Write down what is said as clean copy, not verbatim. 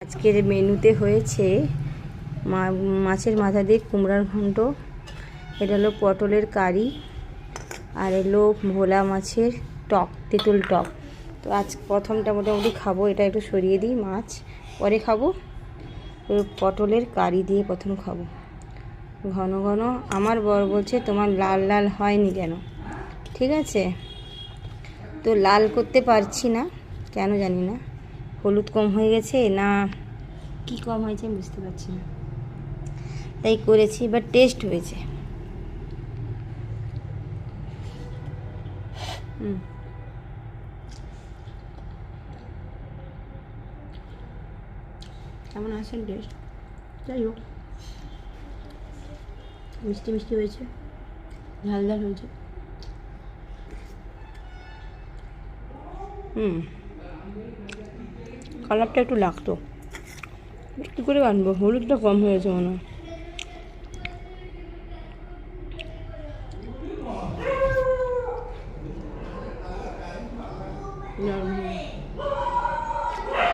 আজকের মেনুতে হয়েছে মাছের মাথা দিয়ে কুমড়ার ঘন্ট, এটা হলো পটলের কারি, আর এলো ভোলা মাছের টক, তেঁতুল টক। তো আজ প্রথমটা মোটামুটি খাবো, এটা একটু সরিয়ে দিই, মাছ পরে খাবো। পটলের কারি দিয়ে প্রথম খাবো ঘন ঘন। আমার বর বলছে তোমার লাল লাল হয়নি কেন? ঠিক আছে, তো লাল করতে পারছি না কেন জানি না, হলুদ কম হয়ে গেছে না কি কম হয়েছে আমি বুঝতে পারছি না, তাই করেছি, বাট টেস্ট হয়েছে। কেমন আসেন টেস্ট? যাই হোক, মিষ্টি মিষ্টি হয়েছে, ঝাল ঝাল হয়েছে। কালারটা একটু লাগতো, কী করে আনবো, হলুদটা কম হয়েছে মনে হয়।